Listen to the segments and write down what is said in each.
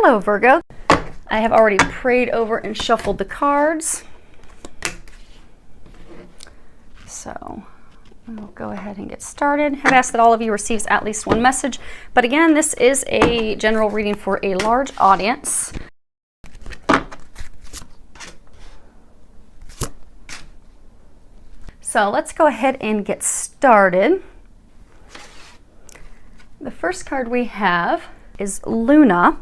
Hello, Virgo. I have already prayed over and shuffled the cards. So we'll go ahead and get started. I've asked that all of you receives at least one message. But again, this is a general reading for a large audience. So let's go ahead and get started. The first card we have is Luna.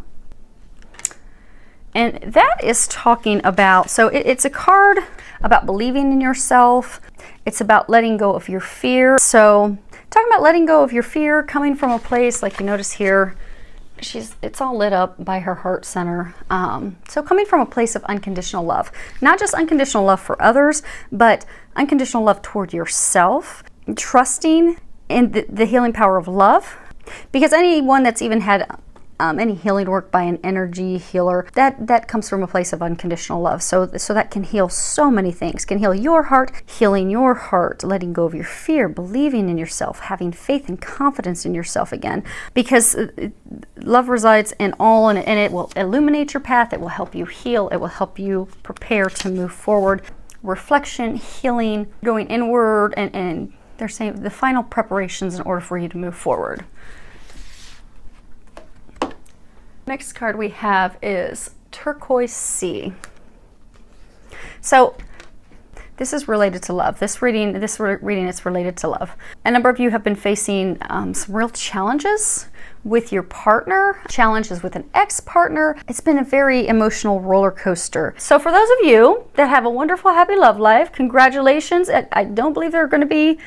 And that is talking about, so it's a card about believing in yourself. It's about letting go of your fear. So talking about letting go of your fear, coming from a place, like you notice here, it's all lit up by her heart center. So coming from a place of unconditional love, not just unconditional love for others, but unconditional love toward yourself, trusting in the healing power of love. Because anyone that's even had any healing work by an energy healer, that comes from a place of unconditional love. So that can heal so many things. Can heal your heart, healing your heart, letting go of your fear, believing in yourself, having faith and confidence in yourself again. Because love resides in all, and it will illuminate your path. It will help you heal. It will help you prepare to move forward. Reflection, healing, going inward, and they're saying the final preparations in order for you to move forward. Next card we have is Turquoise Sea. So this is related to love. This reading is related to love. A number of you have been facing some real challenges with your partner, challenges with an ex-partner. It's been a very emotional roller coaster. So for those of you that have a wonderful, happy love life, congratulations. I don't believe there are going to be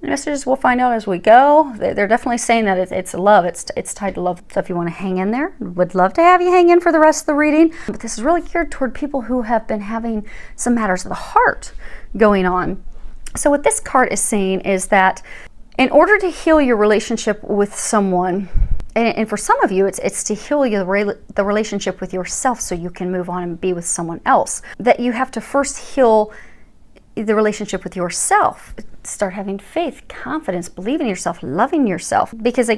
messages. We'll find out as we go. They're definitely saying that it's love. It's tied to love. So if you want to hang in there, would love to have you hang in for the rest of the reading. But this is really geared toward people who have been having some matters of the heart going on. So what this card is saying is that in order to heal your relationship with someone, and for some of you, it's to heal the relationship with yourself so you can move on and be with someone else, that you have to first heal the relationship with yourself. Start having faith, confidence, believing in yourself, loving yourself. Because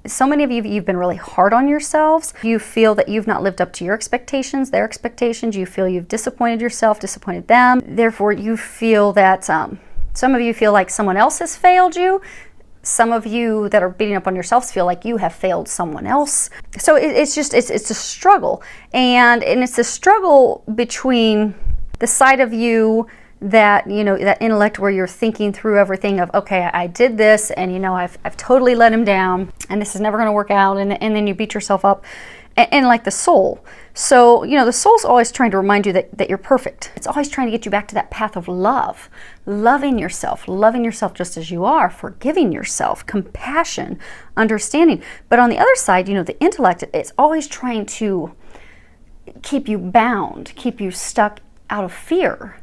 so many of you, you've been really hard on yourselves. You feel that you've not lived up to your expectations, their expectations. You feel you've disappointed yourself, disappointed them. Therefore, you feel that some of you feel like someone else has failed you. Some of you that are beating up on yourselves feel like you have failed someone else. So it's a struggle. And it's a struggle between the side of you that, that intellect where you're thinking through everything of, okay, I did this, and I've totally let him down, and this is never going to work out, and then you beat yourself up, and like the soul. So the soul's always trying to remind you that you're perfect. It's always trying to get you back to that path of love, loving yourself just as you are, forgiving yourself, compassion, understanding. But on the other side, the intellect, it's always trying to keep you bound, keep you stuck out of fear.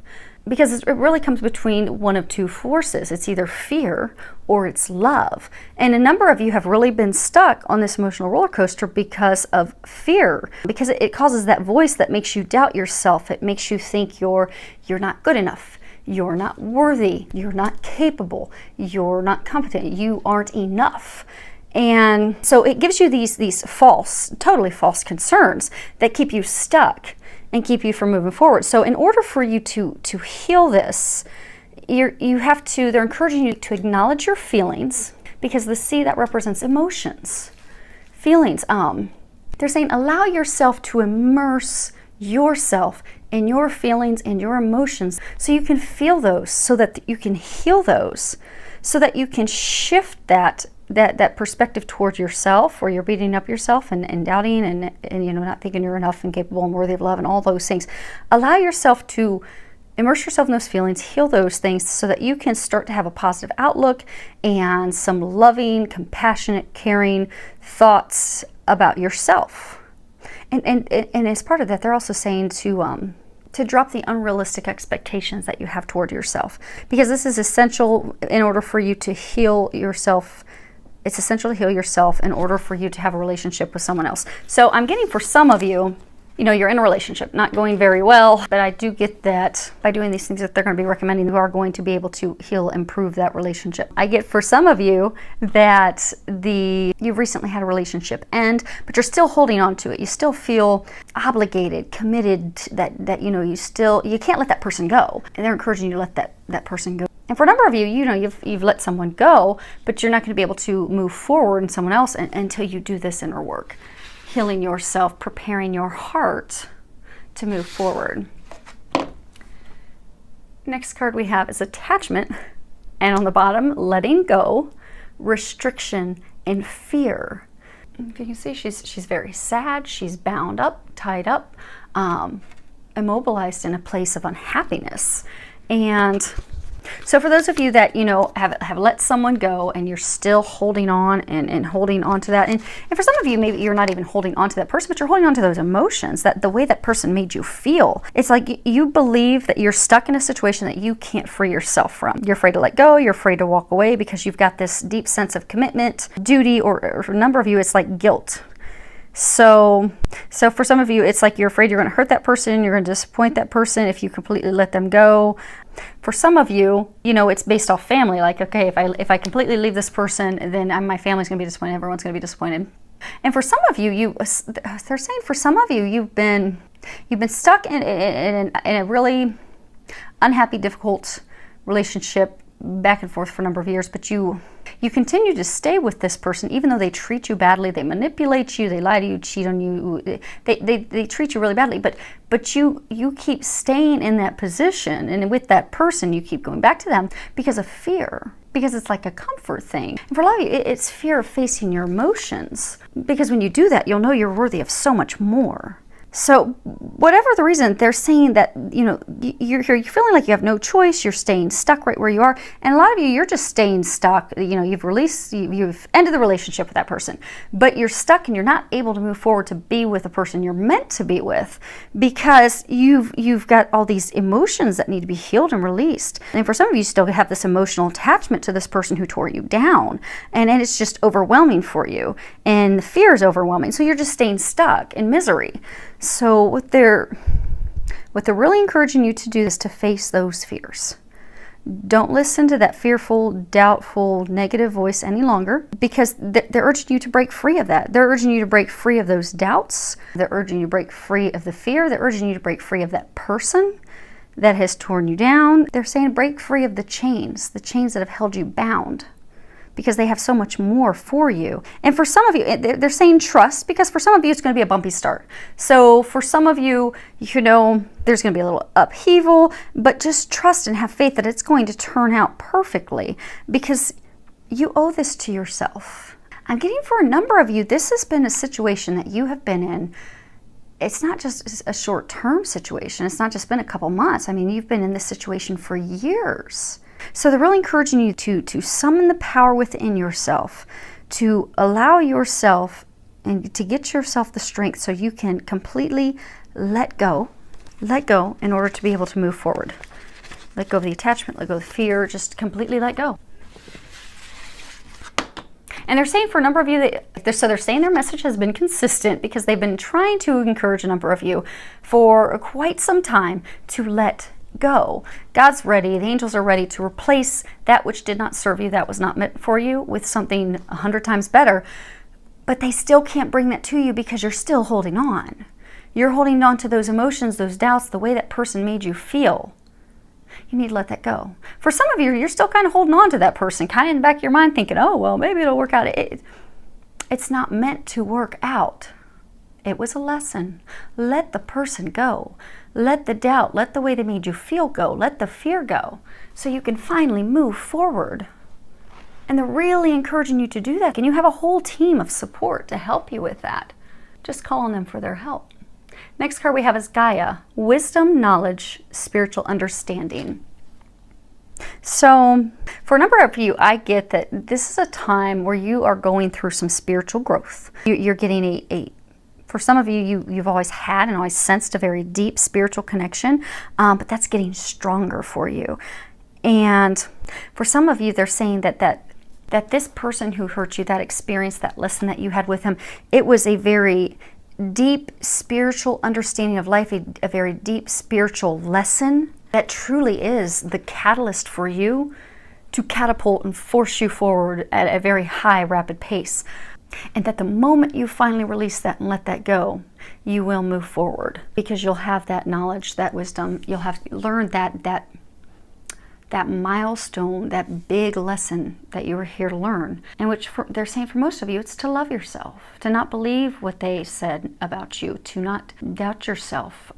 Because it really comes between one of two forces. It's either fear or it's love. And a number of you have really been stuck on this emotional roller coaster because of fear. Because it causes that voice that makes you doubt yourself. It makes you think you're not good enough. You're not worthy. You're not capable. You're not competent. You aren't enough. And so it gives you these totally false concerns that keep you stuck and keep you from moving forward. So in order for you to heal this, they're encouraging you to acknowledge your feelings, because the sea, that represents emotions, feelings. They're saying allow yourself to immerse yourself in your feelings and your emotions so you can feel those, so that you can heal those, so that you can shift that perspective towards yourself, where you're beating up yourself and doubting and not thinking you're enough and capable and worthy of love and all those things. Allow yourself to immerse yourself in those feelings, heal those things, so that you can start to have a positive outlook and some loving, compassionate, caring thoughts about yourself. And as part of that, they're also saying to drop the unrealistic expectations that you have toward yourself, because this is essential in order for you to heal yourself. It's essential to heal yourself in order for you to have a relationship with someone else. So I'm getting, for some of you, you're in a relationship, not going very well, but I do get that by doing these things that they're going to be recommending, you are going to be able to heal, improve that relationship. I get for some of you that you've recently had a relationship end, but you're still holding on to it. You still feel obligated, committed, that you can't let that person go. And they're encouraging you to let that person go. And for a number of you, you've let someone go, but you're not going to be able to move forward in someone else until you do this inner work. Healing yourself, preparing your heart to move forward. Next card we have is attachment, and on the bottom, letting go, restriction, and fear. You can see she's very sad, she's bound up, tied up, immobilized in a place of unhappiness. And so for those of you that, have let someone go and you're still holding on and holding on to that, and for some of you, maybe you're not even holding on to that person, but you're holding on to those emotions, that the way that person made you feel. It's like you believe that you're stuck in a situation that you can't free yourself from. You're afraid to let go, you're afraid to walk away because you've got this deep sense of commitment, duty, or for a number of you, it's like guilt. So for some of you, it's like you're afraid you're going to hurt that person, you're going to disappoint that person if you completely let them go. For some of you, it's based off family. Like, okay, if I completely leave this person, then my family's going to be disappointed, everyone's going to be disappointed. And for some of you, they're saying for some of you, you've been stuck in a really unhappy, difficult relationship back and forth for a number of years, but you continue to stay with this person even though they treat you badly, they manipulate you, they lie to you, cheat on you, they treat you really badly, but you keep staying in that position, and with that person you keep going back to them because of fear, because it's like a comfort thing. And for a lot of you, it's fear of facing your emotions, because when you do that, you'll know you're worthy of so much more. So whatever the reason, they're saying that, you're feeling like you have no choice, you're staying stuck right where you are. And a lot of you, you're just staying stuck. You've ended the relationship with that person, but you're stuck and you're not able to move forward to be with the person you're meant to be with, because you've got all these emotions that need to be healed and released. And for some of you, still have this emotional attachment to this person who tore you down. And it's just overwhelming for you. And the fear is overwhelming. So you're just staying stuck in misery. So what they're really encouraging you to do is to face those fears. Don't listen to that fearful, doubtful, negative voice any longer, because they're urging you to break free of that. They're urging you to break free of those doubts. They're urging you to break free of the fear. They're urging you to break free of that person that has torn you down. They're saying break free of the chains that have held you bound, because they have so much more for you. And for some of you, they're saying trust, because for some of you, it's going to be a bumpy start. So for some of you, there's going to be a little upheaval, but just trust and have faith that it's going to turn out perfectly, because you owe this to yourself. I'm getting for a number of you, this has been a situation that you have been in. It's not just a short-term situation. It's not just been a couple months. I mean, you've been in this situation for years. So they're really encouraging you to summon the power within yourself, to allow yourself and to get yourself the strength so you can completely let go in order to be able to move forward. Let go of the attachment, let go of the fear, just completely let go. And they're saying for a number of you, they're saying their message has been consistent, because they've been trying to encourage a number of you for quite some time to let go. God's ready, the angels are ready to replace that which did not serve you, that was not meant for you, with something 100 times better. But they still can't bring that to you because you're still holding on. You're holding on to those emotions, those doubts, the way that person made you feel. You need to let that go. For some of you, you're still kind of holding on to that person, kind of in the back of your mind thinking, oh, well, maybe it'll work out. It's not meant to work out. It was a lesson. Let the person go. Let the doubt, let the way they made you feel go. Let the fear go, so you can finally move forward. And they're really encouraging you to do that. And you have a whole team of support to help you with that. Just call on them for their help. Next card we have is Gaia, wisdom, knowledge, spiritual understanding. So for a number of you, I get that this is a time where you are going through some spiritual growth. You're getting for some of you, you've always had and always sensed a very deep spiritual connection, but that's getting stronger for you. And for some of you, they're saying that this person who hurt you, that experience, that lesson that you had with him, it was a very deep spiritual understanding of life, a very deep spiritual lesson that truly is the catalyst for you to catapult and force you forward at a very high, rapid pace. And that the moment you finally release that and let that go, you will move forward, because you'll have that knowledge, that wisdom. You'll have learned that milestone, that big lesson that you were here to learn. And which they're saying for most of you, it's to love yourself, to not believe what they said about you, to not doubt yourself.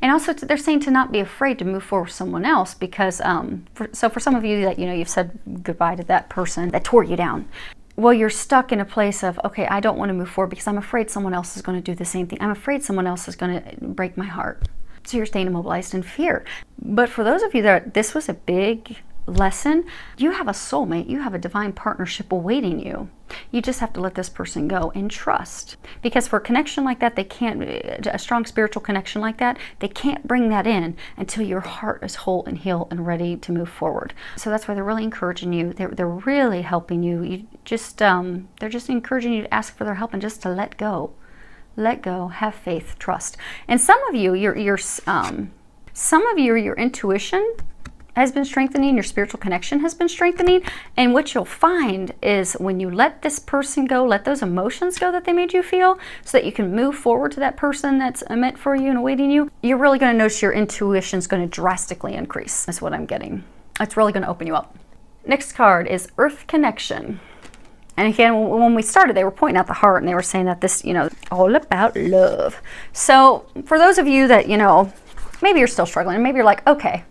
And also they're saying to not be afraid to move forward with someone else, because for some of you that, you've said goodbye to that person that tore you down. Well, you're stuck in a place of, okay, I don't want to move forward because I'm afraid someone else is going to do the same thing. I'm afraid someone else is going to break my heart. So you're staying immobilized in fear. But for those of you that this was a big lesson, you have a soulmate, you have a divine partnership awaiting you. You just have to let this person go and trust. Because for a connection like that, a strong spiritual connection like that, they can't bring that in until your heart is whole and healed and ready to move forward. So that's why they're really encouraging you. They're really helping you. They're just encouraging you to ask for their help and just to let go. Let go, have faith, trust. And some of you, your intuition has been strengthening, your spiritual connection has been strengthening, and what you'll find is when you let this person go, let those emotions go that they made you feel, so that you can move forward to that person that's meant for you and awaiting you, you're really going to notice your intuition is going to drastically increase. That's what I'm getting. It's really going to open you up. Next card is Earth Connection. And again, when we started, they were pointing out the heart, and they were saying that this, all about love. So for those of you that, maybe you're still struggling, and maybe you're like, okay,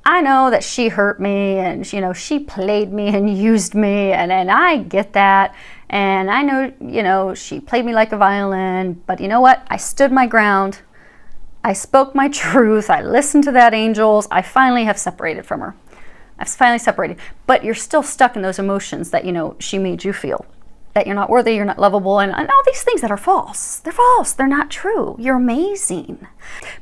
I know that she hurt me, and, she played me and used me, and I get that. And I know, she played me like a violin, but you know what? I stood my ground. I spoke my truth. I listened to that angels. I finally have separated from her. I've finally separated, but you're still stuck in those emotions that, she made you feel. That you're not worthy, you're not lovable, and all these things that are false. They're false, they're not true. You're amazing.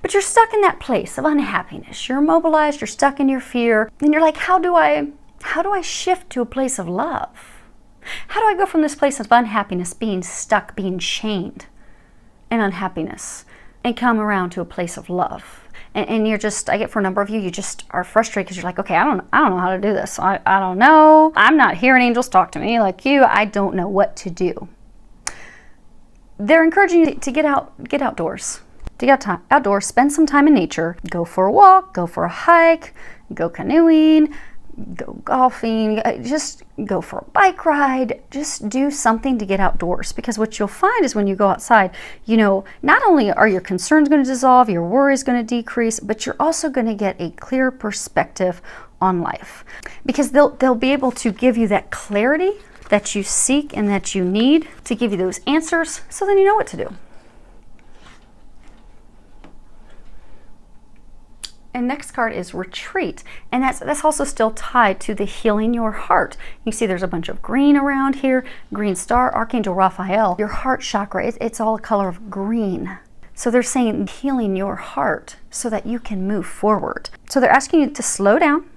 But you're stuck in that place of unhappiness. You're immobilized, you're stuck in your fear, and you're like, how do I shift to a place of love? How do I go from this place of unhappiness, being stuck, being chained in unhappiness, and come around to a place of love? And you're just, I get for a number of you, you just are frustrated because you're like, okay, I don't know how to do this. I don't know. I'm not hearing angels talk to me like you. I don't know what to do. They're encouraging you to get outdoors. To get outdoors, spend some time in nature. Go for a walk, go for a hike, go canoeing, go golfing, just go for a bike ride. Just do something to get outdoors, because what you'll find is when you go outside, not only are your concerns going to dissolve, your worries going to decrease, but you're also going to get a clear perspective on life, because they'll be able to give you that clarity that you seek and that you need to give you those answers, so then you know what to do. And next card is Retreat, and that's also still tied to the healing your heart. You see there's a bunch of green around here, green star, Archangel Raphael. Your heart chakra, it's all a color of green. So they're saying healing your heart so that you can move forward. So they're asking you to slow down,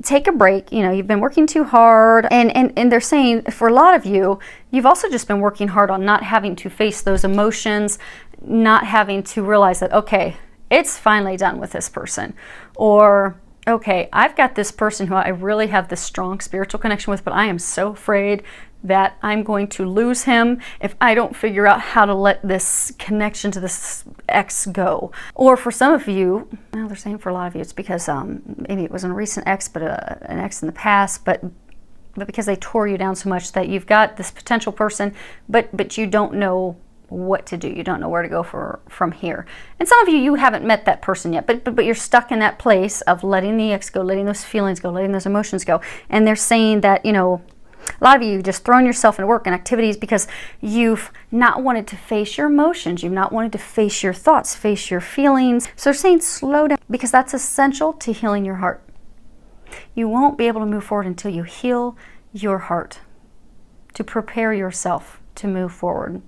take a break. You've been working too hard, and they're saying for a lot of you, you've also just been working hard on not having to face those emotions, not having to realize that, okay, it's finally done with this person. Or, okay, I've got this person who I really have this strong spiritual connection with, but I am so afraid that I'm going to lose him if I don't figure out how to let this connection to this ex go. Or for some of you, well, they're saying for a lot of you, it's because maybe it wasn't a recent ex, but an ex in the past, but because they tore you down so much that you've got this potential person, but you don't know what to do. You don't know where to go from here. And some of you haven't met that person yet, but you're stuck in that place of letting the ex go, letting those feelings go, letting those emotions go. And they're saying that, a lot of you have just thrown yourself into work and activities because you've not wanted to face your emotions. You've not wanted to face your thoughts, face your feelings. So they're saying slow down, because that's essential to healing your heart. You won't be able to move forward until you heal your heart, to prepare yourself to move forward.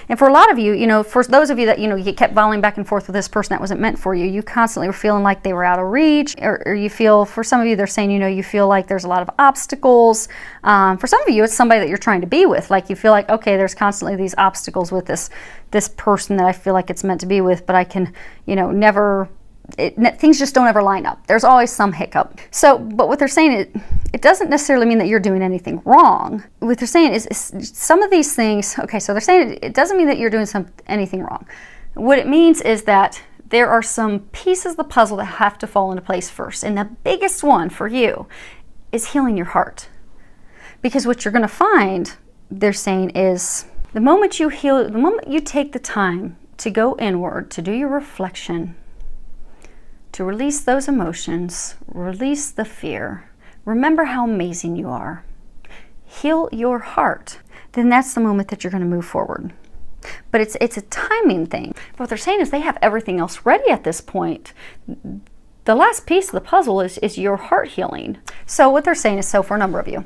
And for a lot of you, for those of you that, you kept volleying back and forth with this person that wasn't meant for you, you constantly were feeling like they were out of reach, or you feel, for some of you, they're saying, you feel like there's a lot of obstacles. For some of you, it's somebody that you're trying to be with. Like, you feel like, okay, there's constantly these obstacles with this person that I feel like it's meant to be with, but I can, never... things just don't ever line up. There's always some hiccup. So, but what they're saying, it doesn't necessarily mean that you're doing anything wrong. What they're saying is some of these things, okay, so they're saying it doesn't mean that you're doing anything wrong. What it means is that there are some pieces of the puzzle that have to fall into place first. And the biggest one for you is healing your heart. Because what you're going to find, they're saying, is the moment you heal, the moment you take the time to go inward, to do your reflection, to release those emotions, release the fear, remember how amazing you are, heal your heart, then that's the moment that you're going to move forward. But it's a timing thing. What they're saying is they have everything else ready at this point. The last piece of the puzzle is your heart healing. So what they're saying is, so for a number of you,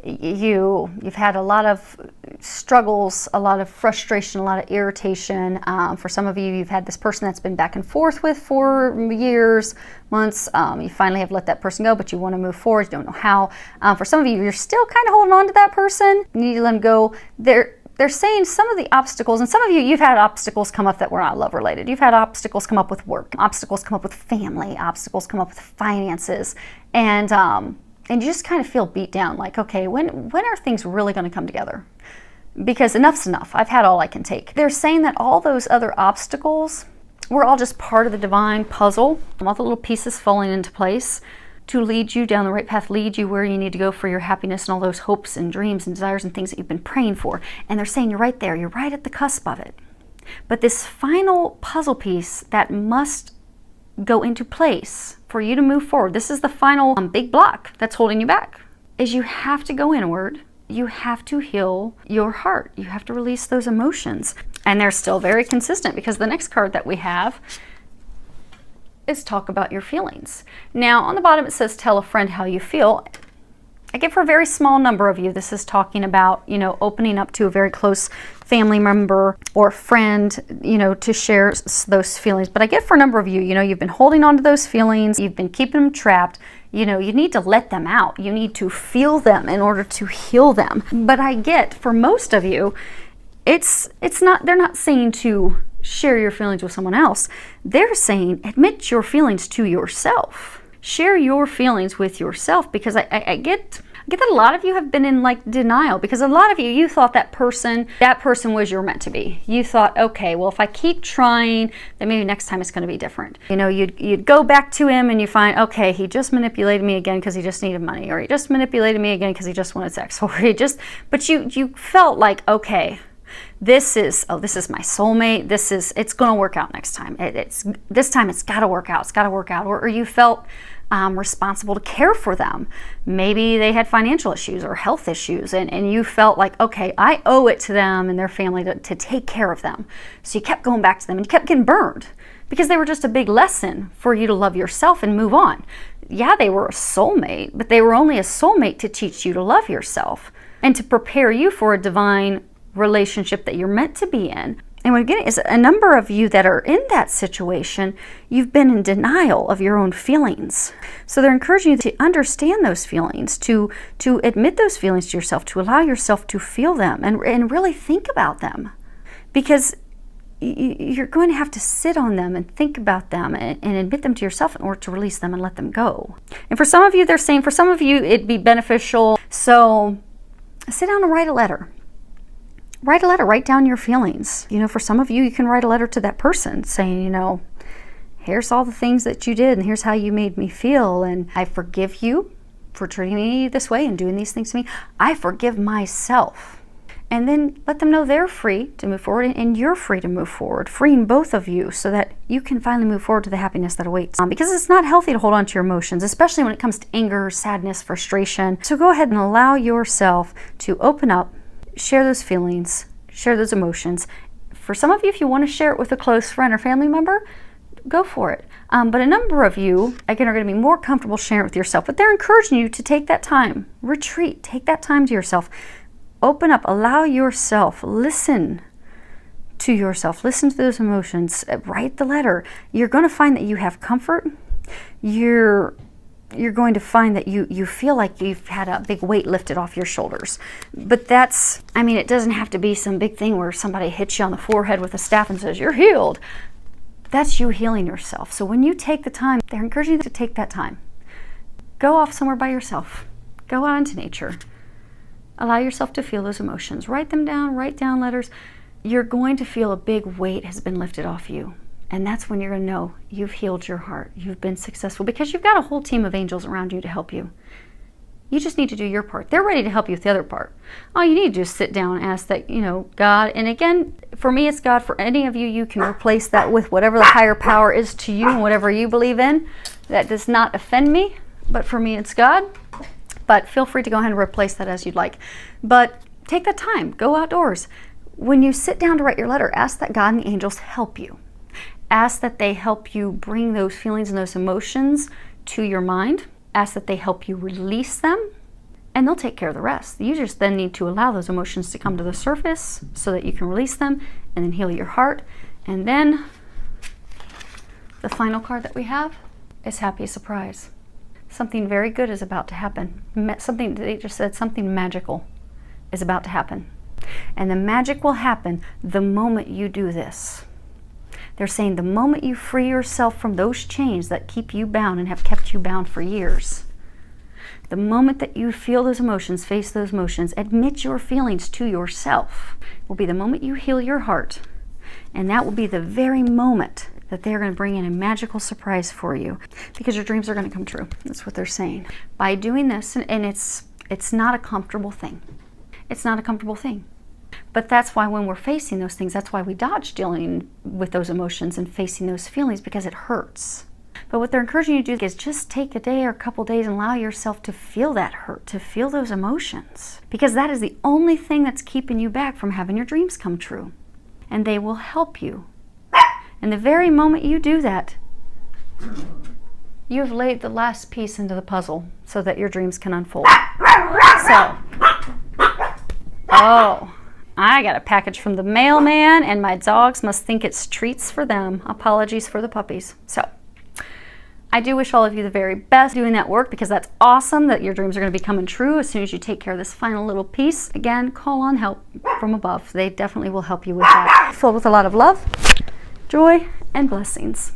you've had a lot of struggles, a lot of frustration, a lot of irritation. For some of you, you've had this person that's been back and forth with for years, months. You finally have let that person go, but you want to move forward. You don't know how. For some of you, you're still kind of holding on to that person. You need to let them go. They're saying some of the obstacles, and some of you, you've had obstacles come up that were not love related. You've had obstacles come up with work, obstacles come up with family, obstacles come up with finances, and you just kind of feel beat down, like, okay, when are things really going to come together? Because enough's enough. I've had all I can take. They're saying that all those other obstacles were all just part of the divine puzzle, all the little pieces falling into place to lead you down the right path, lead you where you need to go for your happiness and all those hopes and dreams and desires and things that you've been praying for. And they're saying you're right there. You're right at the cusp of it. But this final puzzle piece that must go into place for you to move forward, this is the final big block that's holding you back, is you have to go inward. You have to heal your heart. You have to release those emotions. And they're still very consistent, because the next card that we have is talk about your feelings. Now, on the bottom it says, tell a friend how you feel. I get for a very small number of you, this is talking about, opening up to a very close family member or friend, to share those feelings. But I get for a number of you, you've been holding on to those feelings, you've been keeping them trapped. You need to let them out. You need to feel them in order to heal them. But I get for most of you, they're not saying to share your feelings with someone else. They're saying admit your feelings to yourself. Share your feelings with yourself, because I get that a lot of you have been in denial, because a lot of you thought that person was your meant to be. You thought, okay, well, if I keep trying, then maybe next time it's going to be different. You'd go back to him and you find, okay, he just manipulated me again because he just needed money, or he just manipulated me again because he just wanted sex, or but you felt like, okay, this is my soulmate. It's going to work out next time. This time it's got to work out. It's got to work out. Or you felt responsible to care for them. Maybe they had financial issues or health issues, and you felt like, okay, I owe it to them and their family to take care of them. So you kept going back to them and you kept getting burned, because they were just a big lesson for you to love yourself and move on. Yeah, they were a soulmate, but they were only a soulmate to teach you to love yourself and to prepare you for a divine relationship that you're meant to be in. And what again is a number of you that are in that situation, you've been in denial of your own feelings. So they're encouraging you to understand those feelings, to admit those feelings to yourself, to allow yourself to feel them and really think about them. Because you're going to have to sit on them and think about them and admit them to yourself in order to release them and let them go. And for some of you, they're saying for some of you it'd be beneficial. So sit down and write a letter. Write a letter, write down your feelings. For some of you, you can write a letter to that person saying, here's all the things that you did and here's how you made me feel, and I forgive you for treating me this way and doing these things to me. I forgive myself. And then let them know they're free to move forward and you're free to move forward, freeing both of you so that you can finally move forward to the happiness that awaits. Because it's not healthy to hold on to your emotions, especially when it comes to anger, sadness, frustration. So go ahead and allow yourself to open up, share those feelings, share those emotions. For some of you, if you want to share it with a close friend or family member, go for it. But a number of you, again, are going to be more comfortable sharing it with yourself. But they're encouraging you to take that time, retreat, take that time to yourself. Open up, allow yourself, listen to yourself. Listen to those emotions. Write the letter. You're going to find that you have comfort. You're going to find that you feel like you've had a big weight lifted off your shoulders. But that's, I mean, it doesn't have to be some big thing where somebody hits you on the forehead with a staff and says, you're healed. That's you healing yourself. So when you take the time, they're encouraging you to take that time. Go off somewhere by yourself. Go out into nature. Allow yourself to feel those emotions. Write them down, write down letters. You're going to feel a big weight has been lifted off you. And that's when you're going to know you've healed your heart. You've been successful because you've got a whole team of angels around you to help you. You just need to do your part. They're ready to help you with the other part. All you need to do is sit down and ask that, God, and again, for me, it's God. For any of you, you can replace that with whatever the higher power is to you and whatever you believe in. That does not offend me, but for me, it's God. But feel free to go ahead and replace that as you'd like. But take that time. Go outdoors. When you sit down to write your letter, ask that God and the angels help you. Ask that they help you bring those feelings and those emotions to your mind. Ask that they help you release them, and they'll take care of the rest. You just then need to allow those emotions to come to the surface so that you can release them and then heal your heart. And then the final card that we have is Happy Surprise. Something very good is about to happen. Something, they just said something magical is about to happen. And the magic will happen the moment you do this. They're saying the moment you free yourself from those chains that keep you bound and have kept you bound for years, the moment that you feel those emotions, face those emotions, admit your feelings to yourself, will be the moment you heal your heart. And that will be the very moment that they're going to bring in a magical surprise for you, because your dreams are going to come true. That's what they're saying. By doing this, and it's not a comfortable thing. It's not a comfortable thing. But that's why when we're facing those things, that's why we dodge dealing with those emotions and facing those feelings, because it hurts. But what they're encouraging you to do is just take a day or a couple days and allow yourself to feel that hurt, to feel those emotions. Because that is the only thing that's keeping you back from having your dreams come true. And they will help you. And the very moment you do that, you've laid the last piece into the puzzle so that your dreams can unfold. So, I got a package from the mailman, and my dogs must think it's treats for them. Apologies for the puppies. So, I do wish all of you the very best doing that work, because that's awesome that your dreams are going to be coming true as soon as you take care of this final little piece. Again, call on help from above. They definitely will help you with that. Filled with a lot of love, joy, and blessings.